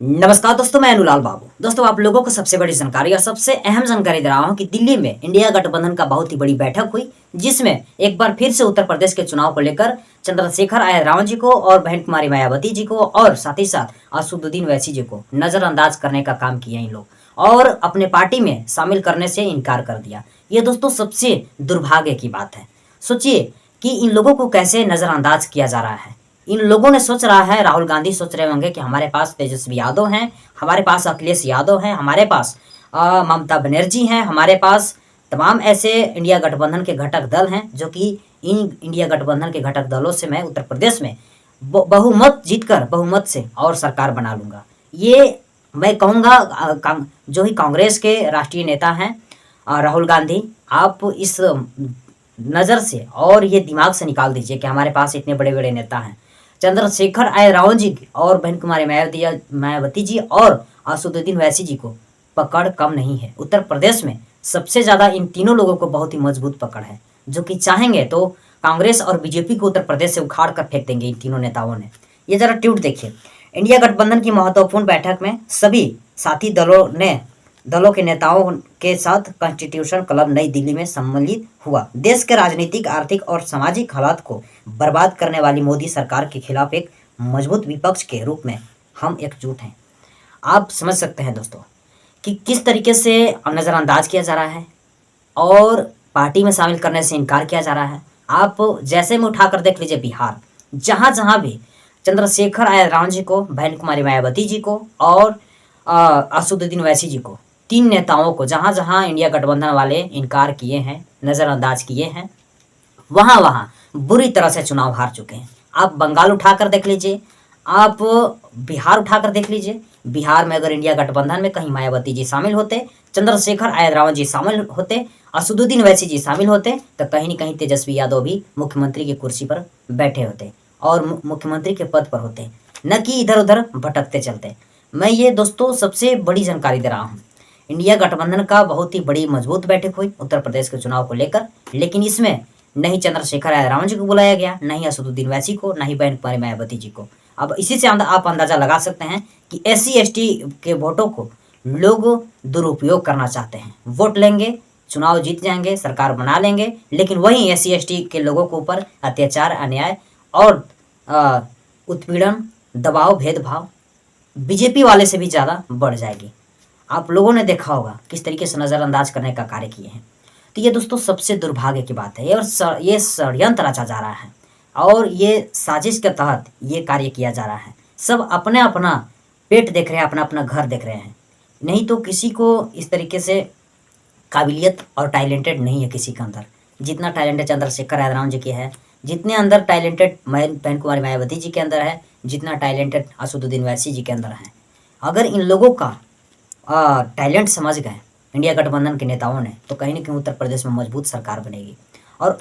नमस्कार दोस्तों, मैं अनुलाल बाबू। दोस्तों, आप लोगों को सबसे बड़ी जानकारी और सबसे अहम जानकारी दे रहा हूं कि दिल्ली में इंडिया गठबंधन का बहुत ही बड़ी बैठक हुई, जिसमें एक बार फिर से उत्तर प्रदेश के चुनाव को लेकर चंद्रशेखर आर्य राव जी को और बहन कुमारी मायावती जी को और साथ ही साथ असदुद्दीन ओवैसी जी को नजरअंदाज करने का काम किया इन लोग और अपने पार्टी में शामिल करने से इनकार कर दिया। ये दोस्तों सबसे दुर्भाग्य की बात है। सोचिए कि इन लोगों को कैसे नजरअंदाज किया जा रहा है। इन लोगों ने सोच रहा है, राहुल गांधी सोच रहे होंगे कि हमारे पास तेजस्वी यादव हैं, हमारे पास अखिलेश यादव हैं, हमारे पास ममता बनर्जी हैं, हमारे पास तमाम ऐसे इंडिया गठबंधन के घटक दल हैं जो कि इन इंडिया गठबंधन के घटक दलों से मैं उत्तर प्रदेश में बहुमत जीतकर बहुमत से और सरकार बना लूंगा। ये मैं कहूँगा जो ही कांग्रेस के राष्ट्रीय नेता हैं राहुल गांधी, आप इस नज़र से और ये दिमाग से निकाल दीजिए कि हमारे पास इतने बड़े बड़े नेता हैं। चंद्रशेखर आर्य राव जी और बहन कुमारी मायावती जी और असदुद्दीन ओवैसी जी को पकड़ कम नहीं है। उत्तर प्रदेश में सबसे ज़्यादा इन तीनों लोगों को बहुत ही मजबूत पकड़ है, जो कि चाहेंगे तो कांग्रेस और बीजेपी को उत्तर प्रदेश से उखाड़ कर फेंक देंगे इन तीनों नेताओं ने। ये जरा ट्वीट देखिए। इंडिया गठबंधन की महत्वपूर्ण बैठक में सभी साथी दलों के नेताओं के साथ कॉन्स्टिट्यूशन क्लब नई दिल्ली में सम्मिलित हुआ। देश के राजनीतिक, आर्थिक और सामाजिक हालात को बर्बाद करने वाली मोदी सरकार के खिलाफ एक मजबूत विपक्ष के रूप में हम एकजुट हैं। आप समझ सकते हैं दोस्तों कि किस तरीके से नज़रअंदाज किया जा रहा है और पार्टी में शामिल करने से इनकार किया जा रहा है। आप जैसे में उठाकर देख लीजिए बिहार, जहाँ जहाँ भी चंद्रशेखर आर्य राव जी को, बहन कुमारी मायावती जी को और असदुद्दीन ओवैसी जी को, तीन नेताओं को जहाँ जहाँ इंडिया गठबंधन वाले इनकार किए हैं, नज़रअंदाज किए हैं, वहाँ वहाँ बुरी तरह से चुनाव हार चुके हैं। आप बंगाल उठाकर देख लीजिए, आप बिहार उठाकर देख लीजिए। बिहार में अगर इंडिया गठबंधन में कहीं मायावती जी शामिल होते, चंद्रशेखर आर्य राव जी शामिल होते, असदुद्दीन ओवैसी जी शामिल होते, तो कहीं न कहीं तेजस्वी यादव भी मुख्यमंत्री की कुर्सी पर बैठे होते और मुख्यमंत्री के पद पर होते, न कि इधर उधर भटकते चलते। मैं ये दोस्तों सबसे बड़ी जानकारी दे रहा हूँ। इंडिया गठबंधन का बहुत ही बड़ी मजबूत बैठक हुई उत्तर प्रदेश के चुनाव को लेकर, लेकिन इसमें नहीं चंद्रशेखर आर्य राव जी को बुलाया गया, नहीं असदुद्दीन ओवैसी को, नहीं बहन कुमारी मायावती जी को। अब इसी से आप अंदाजा लगा सकते हैं कि SC ST के वोटों को लोग दुरुपयोग करना चाहते हैं। वोट लेंगे, चुनाव जीत जाएंगे, सरकार बना लेंगे, लेकिन वहीं SC ST के लोगों के ऊपर अत्याचार, अन्याय और उत्पीड़न, दबाव, भेदभाव बीजेपी वाले से भी ज़्यादा बढ़ जाएगी। आप लोगों ने देखा होगा किस तरीके से नज़रअंदाज करने का कार्य किए हैं। तो ये दोस्तों सबसे दुर्भाग्य की बात है और ये षड्यंत्र रचा जा रहा है और ये साजिश के तहत ये कार्य किया जा रहा है। सब अपने अपना पेट देख रहे हैं, अपना अपना घर देख रहे हैं। नहीं तो किसी को इस तरीके से काबिलियत और टैलेंटेड नहीं है किसी के अंदर, जितना टैलेंटेड चंद्रशेखर आर्य राव जी के है, जितने अंदर टैलेंटेड बहन कुमारी मायावती जी के अंदर है, जितना टैलेंटेड असदुद्दीन ओवैसी जी के अंदर है। अगर इन लोगों का टैलेंट समझ गए इंडिया गठबंधन के नेताओं ने, तो कहीं ना कहीं उत्तर प्रदेश में मजबूत सरकार बनेगी। और